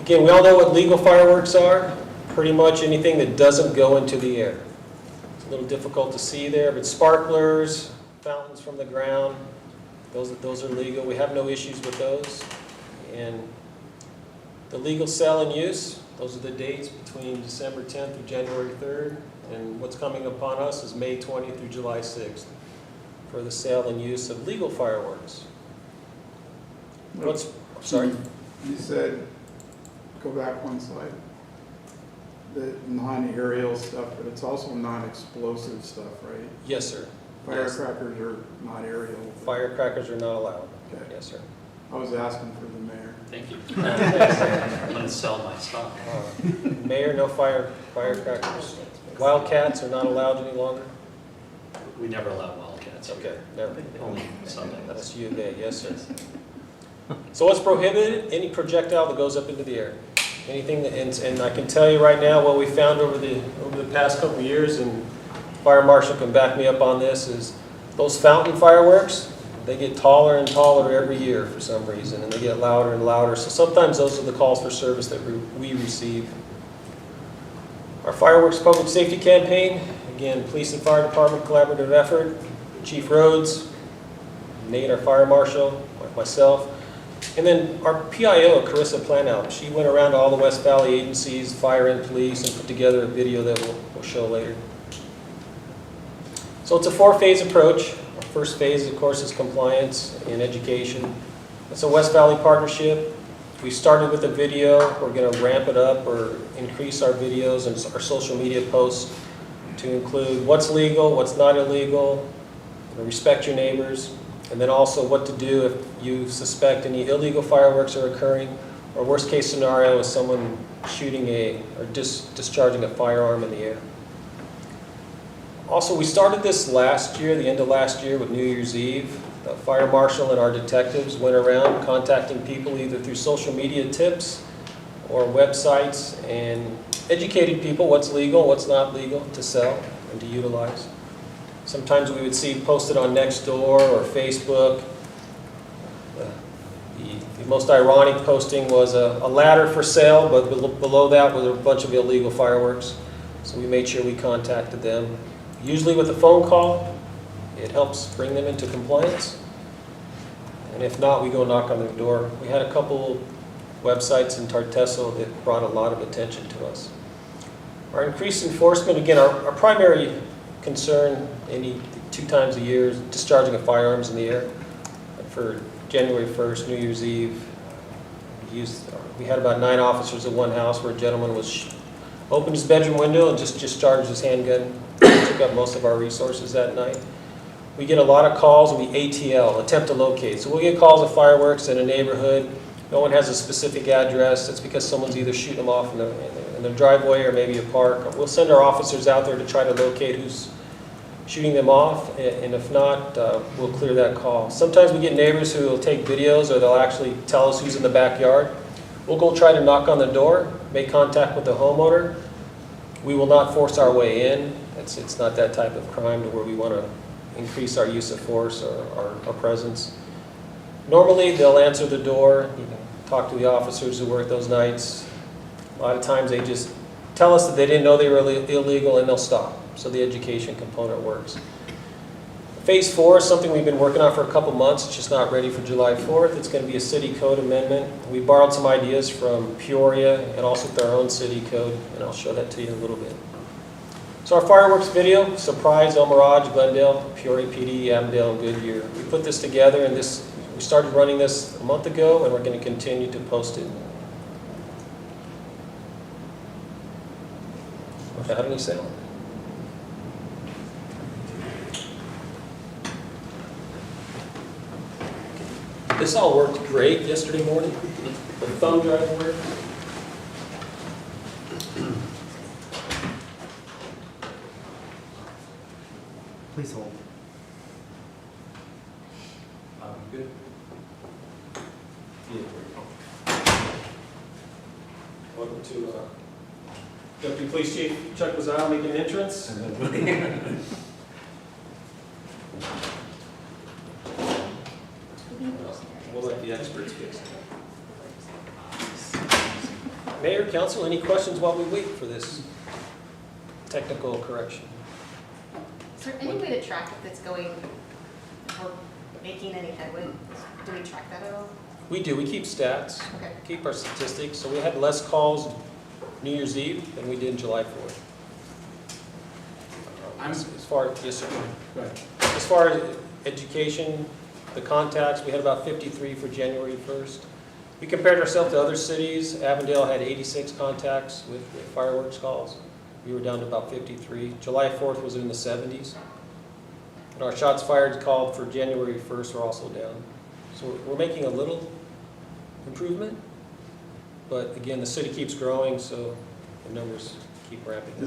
Again, we all know what legal fireworks are. Pretty much anything that doesn't go into the air. It's a little difficult to see there, but sparklers, fountains from the ground, those are legal. We have no issues with those. And the legal sale and use, those are the dates between December 10th through January 3rd. And what's coming upon us is May 20th through July 6th for the sale and use of legal fireworks. Sorry? You said, go back one slide, the non-aerial stuff, but it's also non-explosive stuff, right? Yes, sir. Firecrackers are not aerial. Firecrackers are not allowed. Okay. Yes, sir. I was asking for the mayor. Thank you. I'm going to sell my stock. Mayor, no firecrackers. Wildcats are not allowed any longer? We never allow wildcats. Okay, never. Only Sunday. That's U of A, yes, sir. So what's prohibited? Any projectile that goes up into the air. Anything that, and I can tell you right now what we found over the past couple of years, and Fire Marshal can back me up on this, is those fountain fireworks, they get taller and taller every year for some reason, and they get louder and louder. So sometimes those are the calls for service that we receive. Our fireworks public safety campaign, again, police and fire department collaborative effort. Chief Rhodes, Nate, our fire marshal, myself. And then our PIO, Carissa Planout, she went around to all the West Valley agencies, fire and police, and put together a video that we'll show later. So it's a 4-phase approach. Our first phase, of course, is compliance and education. It's a West Valley partnership. We started with a video. We're going to ramp it up or increase our videos and our social media posts to include what's legal, what's not illegal, respect your neighbors, and then also what to do if you suspect any illegal fireworks are occurring, or worst case scenario is someone shooting or discharging a firearm in the air. Also, we started this last year, the end of last year with New Year's Eve. The fire marshal and our detectives went around contacting people either through social media tips or websites and educated people what's legal, what's not legal to sell and to utilize. Sometimes we would see posted on Nextdoor or Facebook. The most ironic posting was a ladder for sale, but below that was a bunch of illegal fireworks. So we made sure we contacted them. Usually with a phone call, it helps bring them into compliance. And if not, we go knock on their door. We had a couple websites in Tartesso that brought a lot of attention to us. Our increased enforcement, again, our primary concern 2 times a year is discharging of firearms in the air. For January 1st, New Year's Eve, we had about 9 officers at one house where a gentleman opened his bedroom window and just discharged his handgun. Took up most of our resources that night. We get a lot of calls, we ATL, attempt to locate. So we'll get calls of fireworks in a neighborhood. No one has a specific address. It's because someone's either shooting them off in their driveway or maybe a park. We'll send our officers out there to try to locate who's shooting them off, and if not, we'll clear that call. Sometimes we get neighbors who will take videos or they'll actually tell us who's in the backyard. We'll go try to knock on the door, make contact with the homeowner. We will not force our way in. It's not that type of crime to where we want to increase our use of force or our presence. Normally, they'll answer the door. You can talk to the officers who work those nights. A lot of times they just tell us that they didn't know they were illegal and they'll stop. So the education component works. Phase 4 is something we've been working on for a couple months. It's just not ready for July 4th. It's going to be a city code amendment. We borrowed some ideas from Peoria and also with our own city code, and I'll show that to you in a little bit. So our fireworks video, Surprise, El Mirage, Glendale, Peoria PD, Avondale, and Goodyear. We put this together, and we started running this a month ago, and we're going to continue to post it. Without any sound. This all worked great yesterday morning. The thumb drive worked. Please hold. Good. Yeah. Welcome to Deputy Police Chief Chuck Bazile making an entrance. We'll let the experts fix it. Mayor, council, any questions while we wait for this technical correction? Is there any way to track if it's going, if we're making any headway? Do we track that at all? We do, we keep stats, Okay. keep our statistics. So we had less calls New Year's Eve than we did in July 4th. As far, yes, sir. Go ahead. As far as education, the contacts, we had about 53 for January 1st. We compared ourselves to other cities. Avondale had 86 contacts with fireworks calls. We were down to about 53. July 4th was in the 70s. And our shots fired called for January 1st were also down. So we're making a little improvement. But again, the city keeps growing, so the numbers keep ramping up.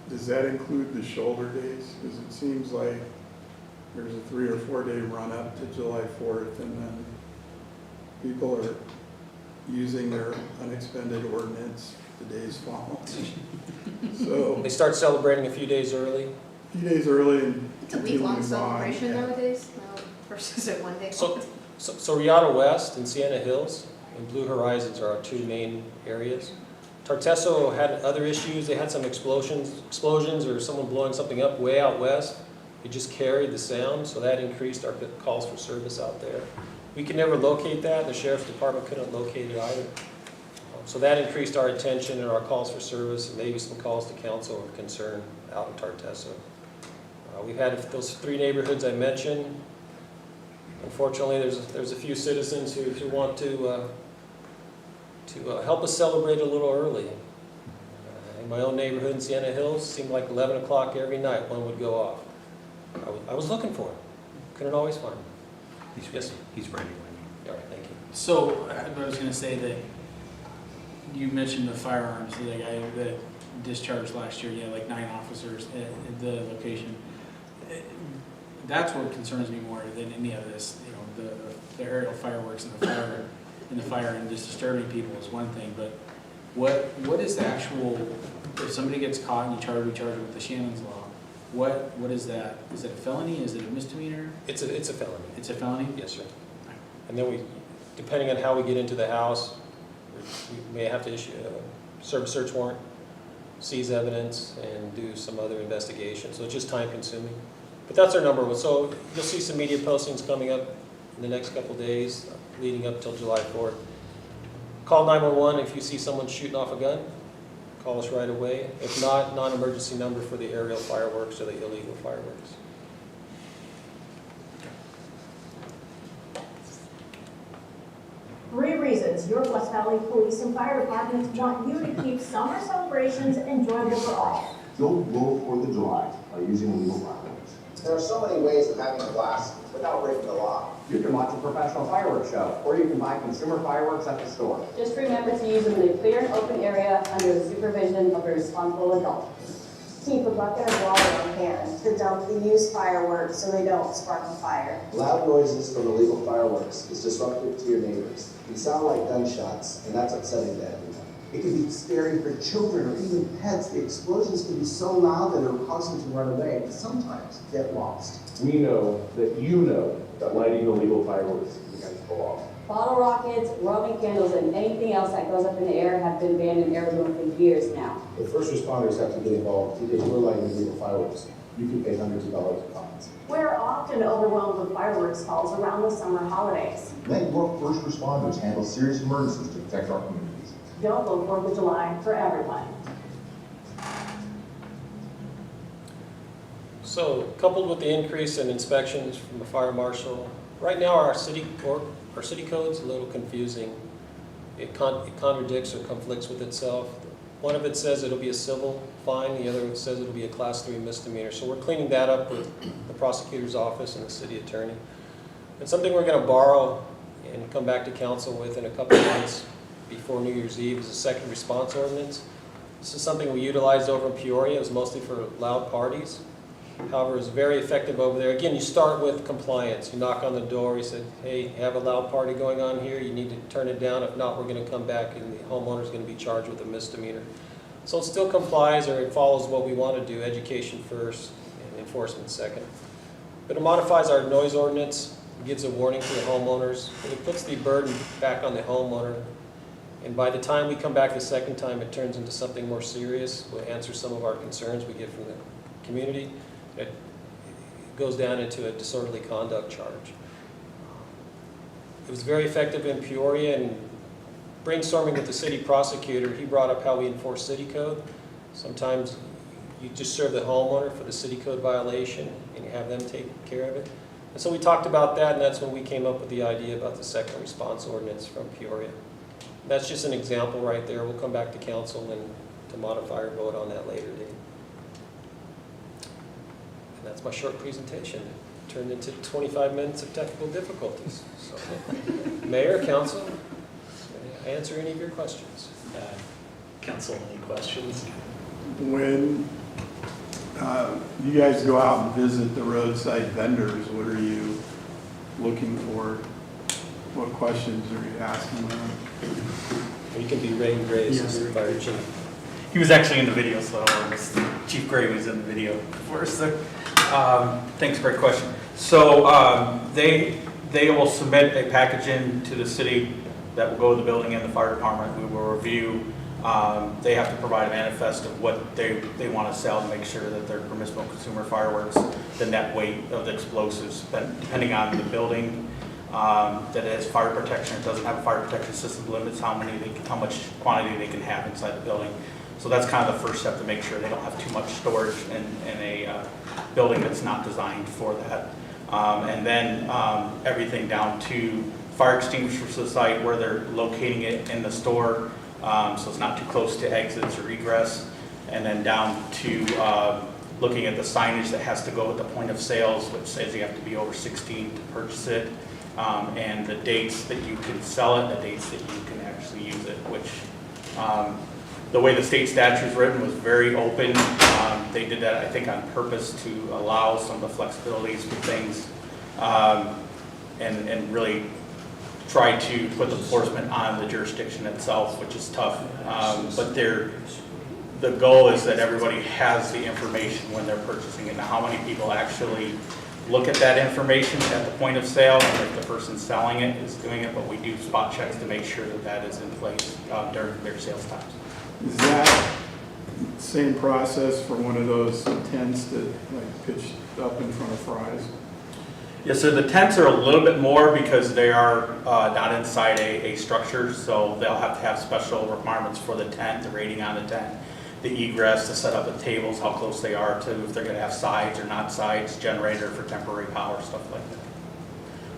Does that include the shoulder days? Because it seems like there's a 3 or 4 day run up to July 4th, and then people are using their unexpended ordinance the days following. So They start celebrating a few days early. a few days early and It's a week-long continuing on, celebration yeah. nowadays versus a one-day. So Riata West and Sienna Hills and Blue Horizons are our two main areas. Tartesso had other issues. They had some explosions or someone blowing something up way out west. It just carried the sound, so that increased our calls for service out there. We could never locate that. The sheriff's department couldn't locate it either. So that increased our attention and our calls for service, and maybe some calls to council of concern out in Tartesso. We've had those 3 neighborhoods I mentioned. Unfortunately, there's a few citizens who want to help us celebrate a little early. In my own neighborhood in Sienna Hills, it seemed like 11 o'clock every night one would go off. I was looking for it. Couldn't always find it. Yes, He's ready. all right, thank you. So, I was gonna say that you mentioned the firearms, the guy that discharged last year, like 9 officers at the location. That's what concerns me more than any of this, the aerial fireworks and the fire and just disturbing people is one thing, but what is the actual, if somebody gets caught and we charge them with the Shannon's Law, what is that? Is it a felony? Is it a misdemeanor? It's a felony. It's a felony? Yes, sir. And then depending on how we get into the house, we may have to issue serve a search warrant, seize evidence, and do some other investigation. So it's just time consuming. But that's our number one. So you'll see some media postings coming up in the next couple of days, leading up till July 4th. Call 911 if you see someone shooting off a gun. Call us right away. If not, non-emergency number for the aerial fireworks or the illegal fireworks. Three reasons your West Valley Police and Fire Departments want you to keep summer celebrations enjoyable for all. Don't blow 4th of July by using illegal fireworks. There are so many ways of having a blast without breaking the law. You can watch a professional fireworks show, or you can buy consumer fireworks at the store. Just remember to use them in a clear and open area under the supervision of a responsible adult. Keep a bucket of water on hand to dump the used fireworks so they don't spark a fire. Loud noises from illegal fireworks is disruptive to your neighbors. They sound like gunshots, and that's upsetting to everyone. It can be scary for children or even pets. The explosions can be so loud that it'll cause them to run away and sometimes get lost. We know that you know that lighting illegal fireworks is against the law. Bottle rockets, Roman candles, and anything else that goes up in the air have been banned in Arizona for years now. The first responders have to get involved because we're lighting illegal fireworks. You can pay hundreds of dollars in fines. We're often overwhelmed with fireworks calls around the summer holidays. Let your first responders handle serious emergencies to protect our communities. Don't go 4th of July for everyone. So, coupled with the increase in inspections from the fire marshal, right now our city code's a little confusing. It contradicts or conflicts with itself. One of it says it'll be a civil fine, the other says it'll be a class 3 misdemeanor. So we're cleaning that up with the prosecutor's office and the city attorney. And something we're going to borrow and come back to council with in a couple of months before New Year's Eve is a second response ordinance. This is something we utilized over in Peoria. It was mostly for loud parties. However, it's very effective over there. Again, you start with compliance. You knock on the door, you said, hey, you have a loud party going on here, you need to turn it down. If not, we're going to come back and the homeowner's going to be charged with a misdemeanor. So it still complies, or it follows what we want to do, education first and enforcement second. But it modifies our noise ordinance, gives a warning to the homeowners, and it puts the burden back on the homeowner And by the time we come back the second time, it turns into something more serious. We'll answer some of our concerns we get from the community. It goes down into a disorderly conduct charge. It was very effective in Peoria, and brainstorming with the city prosecutor, he brought up how we enforce city code. Sometimes you just serve the homeowner for the city code violation and you have them take care of it. And so we talked about that, and that's when we came up with the idea about the second response ordinance from Peoria. That's just an example right there. We'll come back to council and to modify or vote on that later date. And that's my short presentation. It turned into 25 minutes of technical difficulties. So, Mayor, council, may I answer any of your questions? Council, any questions? When you guys go out and visit the roadside vendors, what are you looking for? What questions are you asking them? You can be Ray Graves, as the fire chief. He was actually in the video, so Chief Gray was in the video before. So, thanks, great question. So they will submit a package in to the city that will go to the building and the fire department. We will review. They have to provide a manifest of what they want to sell to make sure that they're permissible consumer fireworks, the net weight of the explosives, depending on the building. That it has fire protection, it doesn't have a fire protection system, limits how much quantity they can have inside the building. So that's kind of the first step, to make sure they don't have too much storage in a building that's not designed for that. And then everything down to fire extinguishers to the site, where they're locating it in the store, so it's not too close to exits or egress. And then down to looking at the signage that has to go with the point of sales, which says you have to be over 16 to purchase it. And the dates that you can sell it, the dates that you can actually use it, which the way the state statute is written was very open. They did that, I think, on purpose to allow some of the flexibilities with things, and really try to put the enforcement on the jurisdiction itself, which is tough. But the goal is that everybody has the information when they're purchasing it. Now, how many people actually look at that information at the point of sale, and if the person selling it is doing it, but we do spot checks to make sure that that is in place during their sales times. Is that same process for one of those tents that like pitched up in front of Fry's? Yeah, so the tents are a little bit more because they are not inside a structure, so they'll have to have special requirements for the tent, the rating on the tent, the egress, to set up the tables, how close they are to, if they're going to have sides or not sides, generator for temporary power, stuff like that.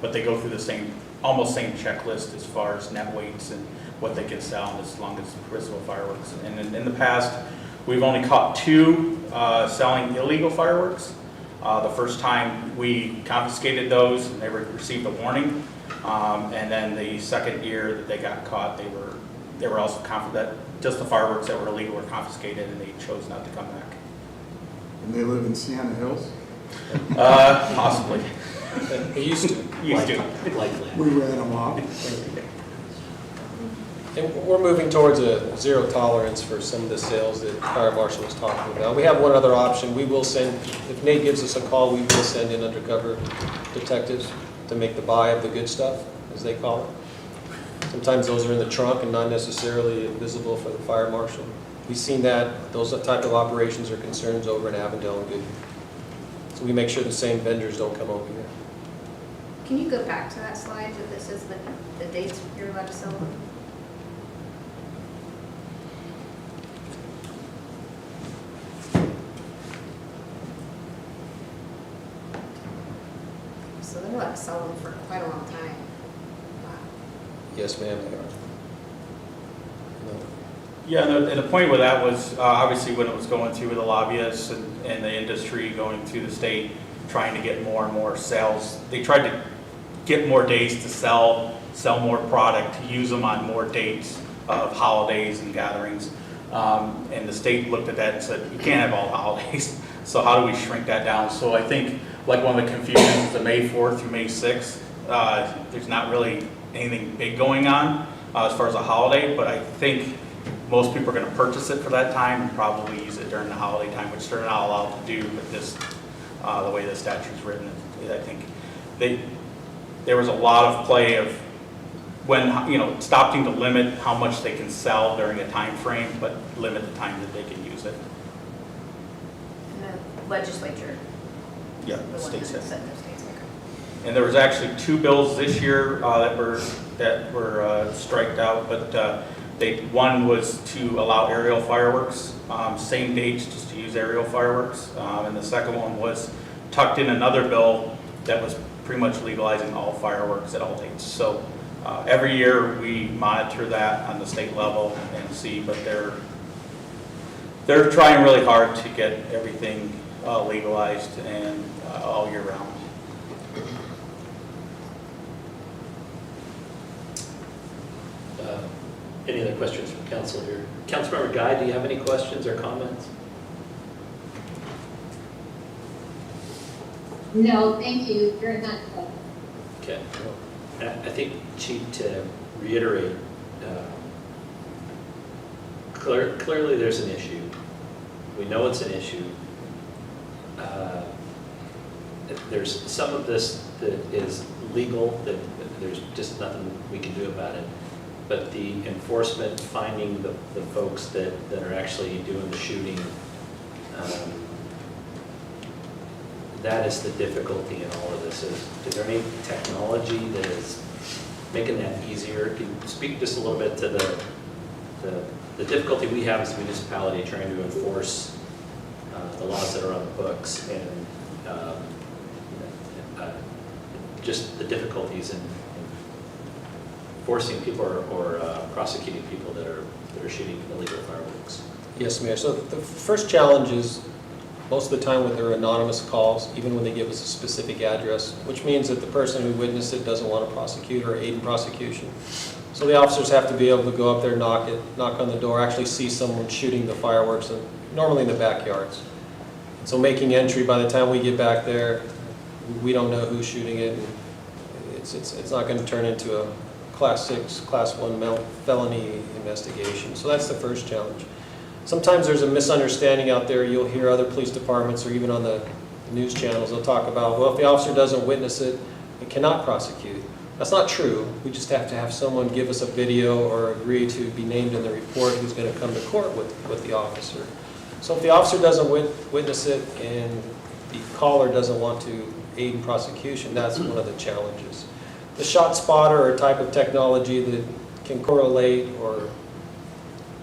But they go through the almost same checklist as far as net weights and what they can sell, as long as permissible fireworks. And in the past, we've only caught 2 selling illegal fireworks. The first time we confiscated those, and they received a warning. And then the second year that they got caught, they were also confident that just the fireworks that were illegal were confiscated, and they chose not to come back. And they live in Sienna Hills? Possibly. They used to. Likely. We ran them off. And we're moving towards a zero tolerance for some of the sales that Fire Marshal was talking about. We have one other option. We will send, if Nate gives us a call, we will send in undercover detectives to make the buy of the good stuff, as they call it. Sometimes those are in the trunk and not necessarily visible for the Fire Marshal. We've seen that. Those type of operations or concerns over in Avondale and Goodyear. So we make sure the same vendors don't come over here. Can you go back to that slide that says the dates you're allowed to sell them? So they're allowed to sell them for quite a long time. Wow. Yes, ma'am, they are. No. Yeah, and the point with that was obviously when it was going through the lobbyists and the industry going through the state, trying to get more and more sales. They tried to get more days to sell more product, to use them on more dates of holidays and gatherings. And the state looked at that and said, you can't have all the holidays. So how do we shrink that down? So I think like one of the confusions is the May 4th through May 6th. There's not really anything big going on as far as a holiday, but I think most people are going to purchase it for that time and probably use it during the holiday time, which they're not allowed to do with this, the way the statute's written. I think there was a lot of play of when, you know, stopping to limit how much they can sell during a time frame, but limit the time that they can use it. And the legislature, Yeah, the one state that said. set those dates. Okay. And there was actually 2 bills this year that were striked out, but one was to allow aerial fireworks, same dates, just to use aerial fireworks, and the second one was tucked in another bill that was pretty much legalizing all fireworks at all dates. So every year we monitor that on the state level and see, but they're trying really hard to get everything legalized and all year round. Any other questions from council here? Councilmember Guy, do you have any questions or comments? No, thank you very much. Okay. I think, Chief, to reiterate, clearly there's an issue. We know it's an issue. There's some of this that is legal, that there's just nothing we can do about it. But the enforcement, finding the folks that are actually doing the shooting, that is the difficulty in all of this. Is there any technology that is making that easier? Can you speak just a little bit to the difficulty we have as a municipality trying to enforce the laws that are on the books, and just the difficulties in forcing people or prosecuting people that are shooting illegal fireworks? Yes, Mayor. So the first challenge is most of the time when they're anonymous calls, even when they give us a specific address, which means that the person who witnessed it doesn't want to prosecute or aid in prosecution. So the officers have to be able to go up there, knock on the door, actually see someone shooting the fireworks, and normally in the backyards. So making entry, by the time we get back there, we don't know who's shooting it, and it's not going to turn into a Class 6, Class 1 felony investigation. So that's the first challenge. Sometimes there's a misunderstanding out there. You'll hear other police departments or even on the news channels, they'll talk about, well, if the officer doesn't witness it, it cannot prosecute. That's not true. We just have to have someone give us a video or agree to be named in the report who's going to come to court with the officer. So if the officer doesn't witness it and the caller doesn't want to aid in prosecution, that's one of the challenges. The shot spotter, or a type of technology that can correlate or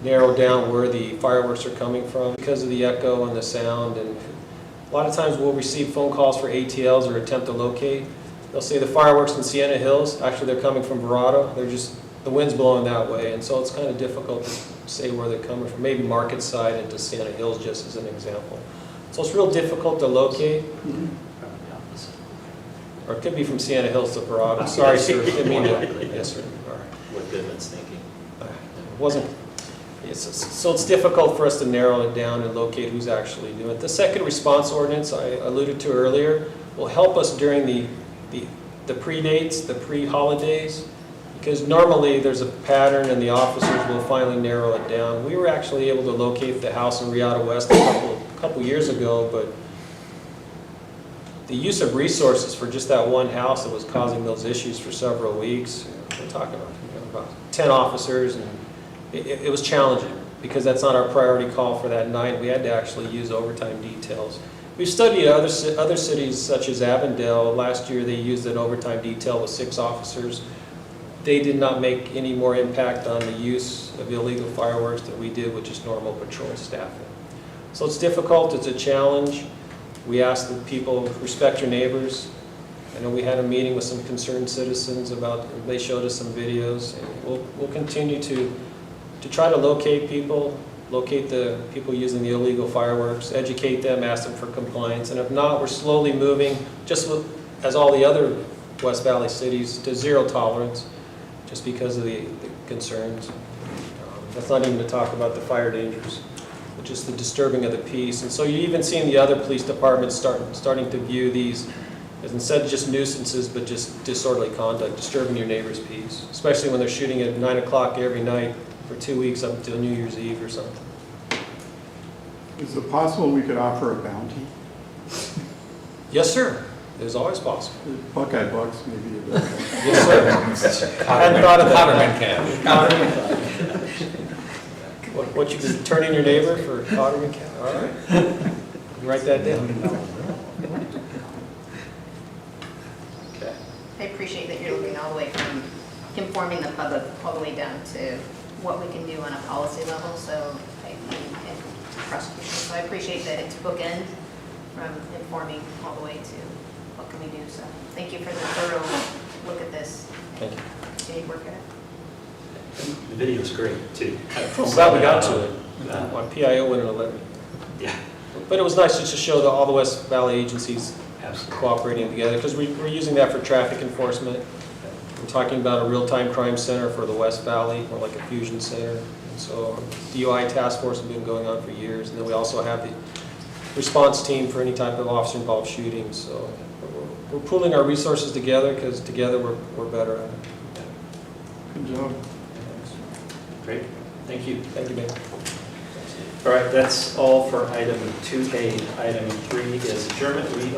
narrow down where the fireworks are coming from because of the echo and the sound. And a lot of times we'll receive phone calls for ATLs or attempt to locate. They'll say the fireworks in Sienna Hills, actually they're coming from Verrado. The wind's blowing that way, and so it's kind of difficult to say where they're coming from. Maybe Market Side into Sienna Hills, just as an example. So it's real difficult to locate. Or it could be from Sienna Hills to Verrado. Sorry, sir. Didn't mean to. Yes, sir. All right. What Goodman's thinking. It wasn't. So it's difficult for us to narrow it down and locate who's actually doing it. The second response ordinance I alluded to earlier will help us during the pre-dates, the pre-holidays, because normally there's a pattern and the officers will finally narrow it down. We were actually able to locate the house in Riata West a couple years ago, but the use of resources for just that one house that was causing those issues for several weeks, we're talking about 10 officers, and it was challenging because that's not our priority call for that night. We had to actually use overtime details. We've studied other cities such as Avondale. Last year they used an overtime detail with 6 officers. They did not make any more impact on the use of illegal fireworks than we did with just normal patrol staffing. So it's difficult, it's a challenge. We ask that people respect your neighbors. I know we had a meeting with some concerned citizens they showed us some videos, and we'll continue to try to locate the people using the illegal fireworks, educate them, ask them for compliance, and if not, we're slowly moving, as all the other West Valley cities, to zero tolerance, just because of the concerns. That's not even to talk about the fire dangers, but just the disturbing of the peace. And so you even seen the other police departments starting to view these as instead of just nuisances, but just disorderly conduct, disturbing your neighbor's peace, especially when they're shooting at 9 o'clock every night for 2 weeks up until New Year's Eve or something. Is it possible we could offer a bounty? Yes, sir. It is always possible. The Buckeye Bucks may be available. Yes, sir. I hadn't thought of that. Cotterman What you can turn in your neighbor for Cotterman County, all right. You write that down. Okay. I appreciate that you're looking all the way from informing the public all the way down to what we can do on a policy level, so, and prosecution. So I appreciate that it's bookend from informing all the way to what can we do. So thank you for the thorough look at this. Thank you. Continue to work at it. The video's great, too. I'm glad we got to it. My PIO went in 11. Yeah, But it was nice just to show all the West Valley agencies absolutely. cooperating together, because we're using that for traffic enforcement. We're talking about a real-time crime center for the West Valley, or like a fusion center. And so DUI task force has been going on for years, and then we also have the response team for any type of officer-involved shooting. So we're pooling our resources together, because together we're better at it. Good job. Great, thank you. Thank you, Ben. All right, that's all for item 2A. Item 3 is adjournment. We